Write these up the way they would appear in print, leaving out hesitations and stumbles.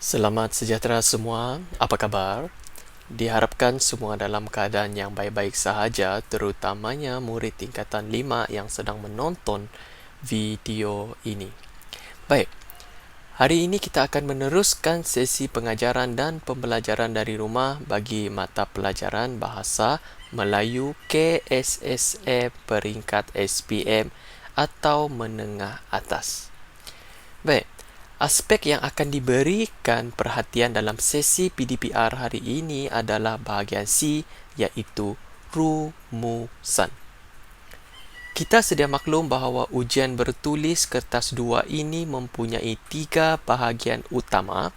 Selamat sejahtera semua, apa kabar? Diharapkan semua dalam keadaan yang baik-baik sahaja, terutamanya murid tingkatan 5 yang sedang menonton video ini. Baik, hari ini kita akan meneruskan sesi pengajaran dan pembelajaran dari rumah bagi mata pelajaran Bahasa Melayu KSSA peringkat SPM atau menengah atas. Baik, aspek yang akan diberikan perhatian dalam sesi PDPR hari ini adalah bahagian C, iaitu rumusan. Kita sedia maklum bahawa ujian bertulis kertas 2 ini mempunyai 3 bahagian utama,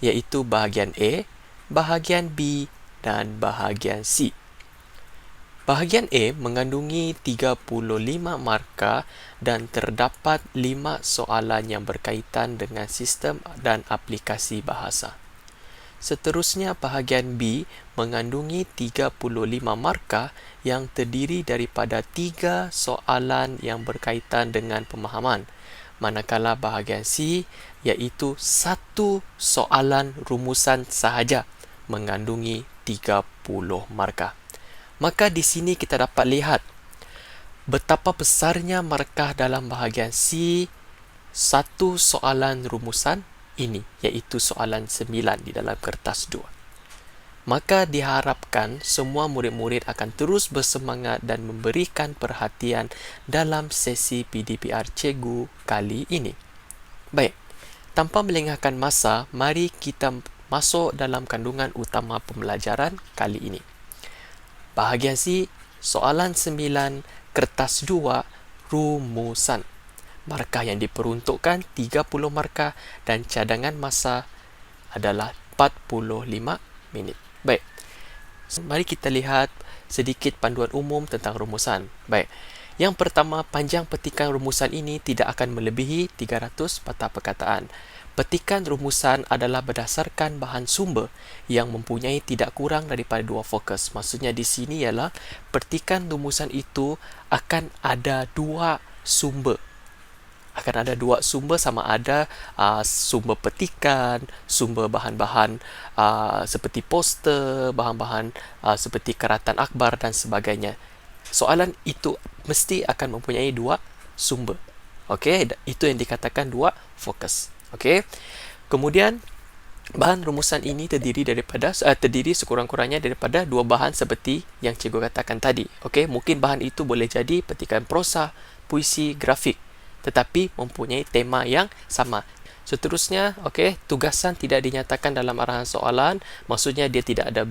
iaitu bahagian A, bahagian B dan bahagian C. Bahagian A mengandungi 35 markah dan terdapat 5 soalan yang berkaitan dengan sistem dan aplikasi bahasa. Seterusnya, bahagian B mengandungi 35 markah yang terdiri daripada 3 soalan yang berkaitan dengan pemahaman, manakala bahagian C iaitu 1 soalan rumusan sahaja mengandungi 30 markah. Maka di sini kita dapat lihat betapa besarnya markah dalam bahagian C 1 soalan rumusan ini, iaitu soalan 9 di dalam kertas 2. Maka diharapkan semua murid-murid akan terus bersemangat dan memberikan perhatian dalam sesi PDPR Cikgu kali ini. Baik, tanpa melengahkan masa, mari kita masuk dalam kandungan utama pembelajaran kali ini. Bahagian C, soalan 9, kertas 2, rumusan. Markah yang diperuntukkan 30 markah dan cadangan masa adalah 45 minit. Baik, mari kita lihat sedikit panduan umum tentang rumusan. Baik, yang pertama, panjang petikan rumusan ini tidak akan melebihi 300 patah perkataan. Petikan rumusan adalah berdasarkan bahan sumber yang mempunyai tidak kurang daripada 2 fokus. Maksudnya di sini ialah petikan rumusan itu akan ada 2 sumber. Akan ada 2 sumber, sama ada sumber petikan, sumber bahan-bahan seperti poster, bahan-bahan seperti karatan akhbar dan sebagainya. Soalan itu mesti akan mempunyai 2 sumber. Okey, itu yang dikatakan 2 fokus. Okey. Kemudian bahan rumusan ini terdiri sekurang-kurangnya daripada 2 bahan seperti yang cikgu katakan tadi. Okey, mungkin bahan itu boleh jadi petikan prosa, puisi, grafik, tetapi mempunyai tema yang sama. Seterusnya, okey, tugasan tidak dinyatakan dalam arahan soalan, maksudnya dia tidak ada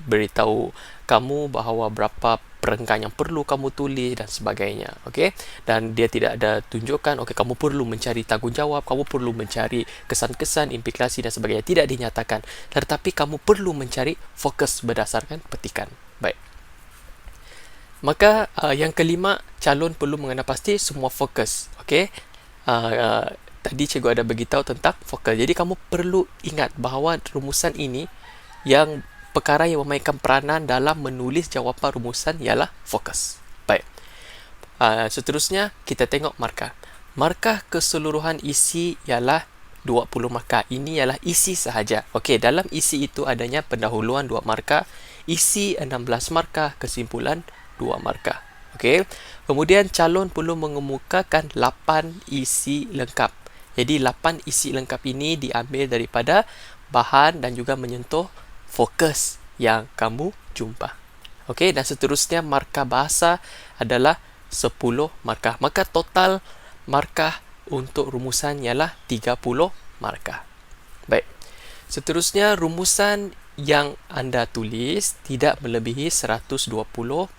beritahu kamu bahawa berapa perenggan yang perlu kamu tulis dan sebagainya, okey. Dan dia tidak ada tunjukkan, okey, kamu perlu mencari tanggungjawab, kamu perlu mencari kesan-kesan, implikasi dan sebagainya, tidak dinyatakan. Tetapi kamu perlu mencari fokus berdasarkan petikan. Baik. Maka yang kelima, calon perlu mengenal pasti semua fokus. Okey. Tadi cikgu ada beritahu tentang fokus. Jadi kamu perlu ingat bahawa rumusan ini, yang perkara yang memainkan peranan dalam menulis jawapan rumusan ialah fokus. Baik. Seterusnya kita tengok markah. Markah keseluruhan isi ialah 20 markah. Ini ialah isi sahaja. Okey, dalam isi itu adanya pendahuluan 2 markah, isi 16 markah, kesimpulan 2 markah. Okey. Kemudian calon perlu mengemukakan 8 isi lengkap. Jadi 8 isi lengkap ini diambil daripada bahan dan juga menyentuh fokus yang kamu jumpa. Okey, dan seterusnya markah bahasa adalah 10 markah. Maka total markah untuk rumusan ialah 30 markah. Baik. Seterusnya, rumusan yang anda tulis tidak melebihi 120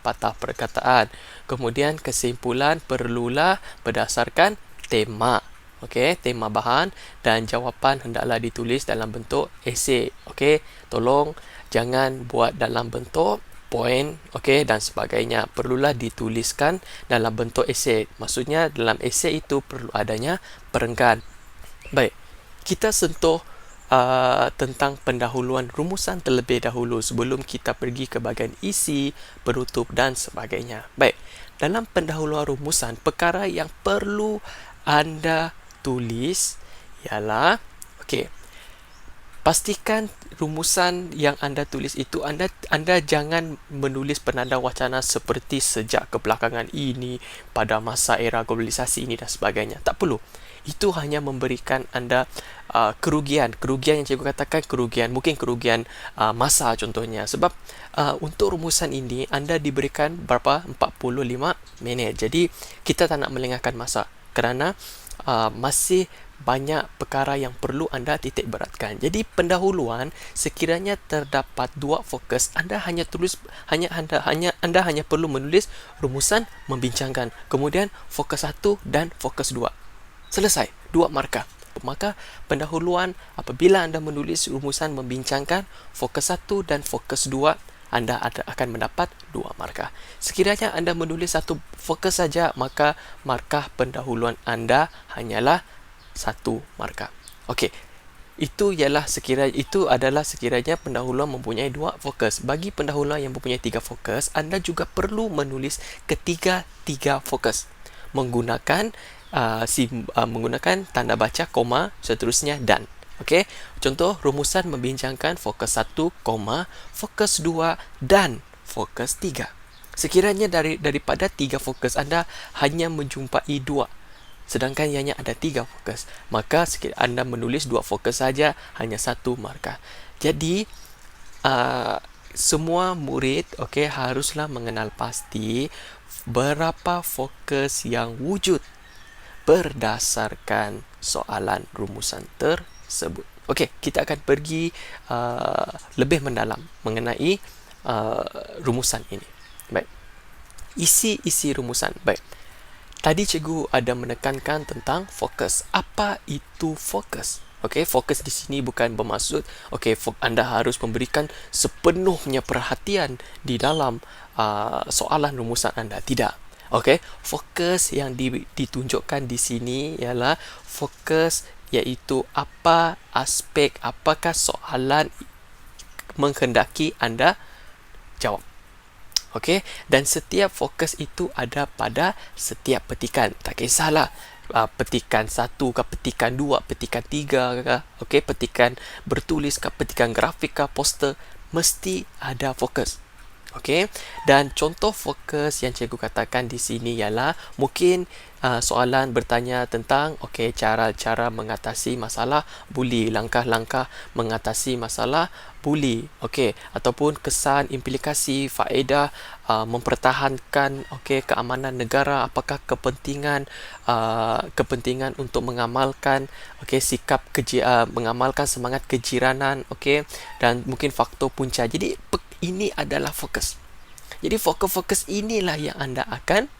patah perkataan. Kemudian kesimpulan perlulah berdasarkan tema. Okey, tema bahan, dan jawapan hendaklah ditulis dalam bentuk esei. Okey, tolong jangan buat dalam bentuk poin, okey, dan sebagainya. Perlulah dituliskan dalam bentuk esei. Maksudnya dalam esei itu perlu adanya perenggan. Baik, kita sentuh tentang pendahuluan rumusan terlebih dahulu sebelum kita pergi ke bahagian isi, penutup dan sebagainya. Baik, dalam pendahuluan rumusan, perkara yang perlu anda tulis ialah, okey, Pastikan rumusan yang anda tulis itu, anda jangan menulis penanda wacana seperti sejak kebelakangan ini, pada masa era globalisasi ini dan sebagainya. Tak perlu. Itu hanya memberikan anda kerugian yang cikgu katakan kerugian, mungkin kerugian masa contohnya. Sebab untuk rumusan ini anda diberikan berapa? 45 minit. Jadi kita tak nak melengahkan masa kerana masih banyak perkara yang perlu anda titik beratkan. Jadi pendahuluan, sekiranya terdapat dua fokus, anda hanya perlu menulis rumusan membincangkan, kemudian fokus 1 dan fokus 2. Selesai, 2 markah. Maka pendahuluan, apabila anda menulis rumusan membincangkan fokus 1 dan fokus 2, anda akan mendapat 2 markah. Sekiranya anda menulis 1 fokus saja, maka markah pendahuluan anda hanyalah 1 markah. Okey. Itu adalah sekiranya pendahuluan mempunyai 2 fokus. Bagi pendahuluan yang mempunyai 3 fokus, anda juga perlu menulis ketiga-tiga fokus menggunakan menggunakan tanda baca koma, seterusnya dan. Okey. Contoh rumusan membincangkan fokus 1, fokus 2 dan fokus 3. Sekiranya daripada 3 fokus anda hanya menjumpai 2, sedangkan ianya ada 3 fokus, maka anda menulis 2 fokus saja, hanya 1 markah. Jadi semua murid haruslah mengenal pasti berapa fokus yang wujud berdasarkan soalan rumusan tersebut. Okey, kita akan pergi lebih mendalam mengenai rumusan ini. Baik. Isi rumusan. Baik. Tadi cikgu ada menekankan tentang fokus. Apa itu fokus? Okey, fokus di sini bukan bermaksud anda harus memberikan sepenuhnya perhatian di dalam soalan rumusan anda. Tidak. Okey, fokus yang ditunjukkan di sini ialah fokus, iaitu apakah soalan menghendaki anda jawab. Okey, dan setiap fokus itu ada pada setiap petikan. Tak kisahlah petikan 1 ke petikan 2, petikan 3 ke, petikan bertulis ke, petikan grafik ke, poster, mesti ada fokus. Okey, dan contoh fokus yang cikgu katakan di sini ialah mungkin soalan bertanya tentang cara-cara mengatasi masalah buli, langkah-langkah mengatasi masalah buli, ataupun kesan, implikasi, faedah mempertahankan keamanan negara, apakah kepentingan untuk mengamalkan sikap mengamalkan semangat kejiranan, dan mungkin faktor punca. Jadi ini adalah fokus. Jadi fokus inilah yang anda akan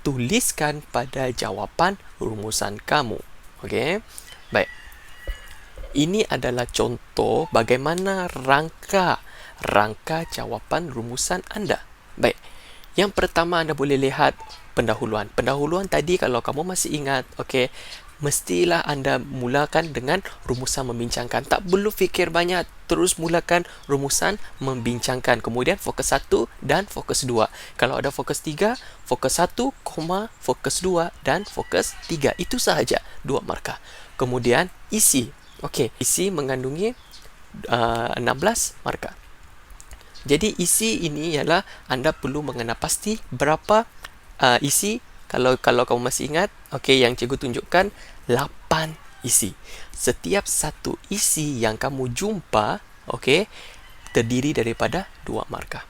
tuliskan pada jawapan rumusan kamu. Okey. Baik. Ini adalah contoh bagaimana rangka jawapan rumusan anda. Baik. Yang pertama anda boleh lihat pendahuluan. Pendahuluan tadi kalau kamu masih ingat, mestilah anda mulakan dengan rumusan membincangkan. Tak perlu fikir banyak, terus mulakan rumusan membincangkan. Kemudian fokus 1 dan fokus 2. Kalau ada fokus 3, fokus 1, fokus 2 dan fokus 3. Itu sahaja 2 markah. Kemudian isi. Isi mengandungi 16 markah. Jadi isi ini ialah anda perlu mengenal pasti berapa isi. Kalau kamu masih ingat, yang cikgu tunjukkan 8 isi. Setiap satu isi yang kamu jumpa, terdiri daripada 2 markah.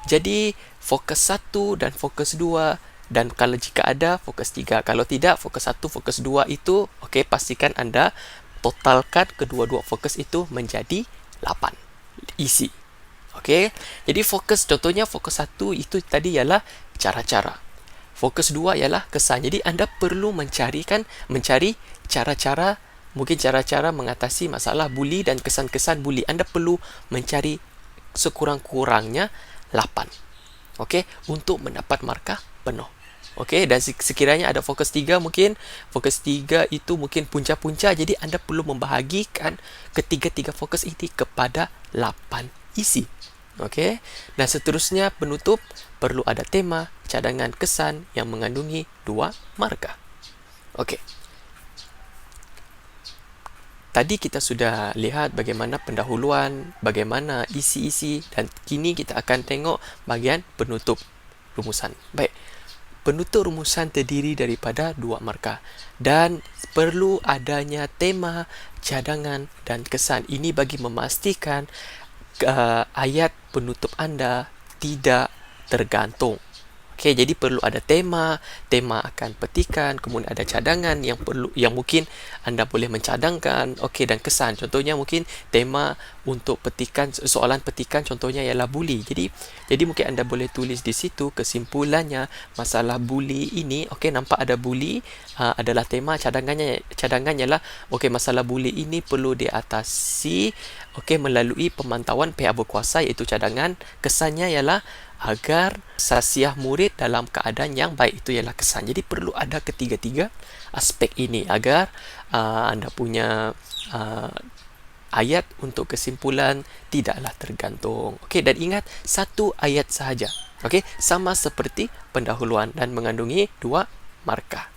Jadi fokus 1 dan fokus 2, dan kalau jika ada fokus 3. Kalau tidak, fokus 1, fokus 2 itu, pastikan anda totalkan kedua-dua fokus itu menjadi 8 isi. Jadi fokus, contohnya fokus 1 itu tadi ialah cara-cara. Fokus 2 ialah kesan. Jadi anda perlu mencari cara-cara, mungkin cara-cara mengatasi masalah buli dan kesan-kesan buli. Anda perlu mencari sekurang-kurangnya 8. Untuk mendapat markah penuh. Dan sekiranya ada fokus 3, mungkin fokus 3 itu mungkin punca-punca. Jadi anda perlu membahagikan ketiga-tiga fokus ini kepada 8 isi. Dan seterusnya penutup perlu ada tema, cadangan, kesan yang mengandungi 2 markah. tadi kita sudah lihat bagaimana pendahuluan, bagaimana isi-isi, dan kini kita akan tengok bahagian penutup rumusan. Baik, penutup rumusan terdiri daripada 2 markah dan perlu adanya tema, cadangan dan kesan. Ini bagi memastikan ayat penutup anda tidak tergantung. Okey, jadi perlu ada tema akan petikan, kemudian ada cadangan yang mungkin anda boleh mencadangkan, okey, dan kesan. Contohnya mungkin tema untuk petikan, soalan petikan contohnya ialah buli. Jadi mungkin anda boleh tulis di situ kesimpulannya masalah buli ini, okey, nampak ada buli adalah tema, cadangannya ialah okey, masalah buli ini perlu diatasi okey melalui pemantauan pihak berkuasa iaitu cadangan. Kesannya ialah agar sasiah murid dalam keadaan yang baik, itu ialah kesan. Jadi perlu ada ketiga-tiga aspek ini agar anda punya ayat untuk kesimpulan tidaklah tergantung. Okey, dan ingat satu ayat sahaja. Okey, sama seperti pendahuluan dan mengandungi 2 markah.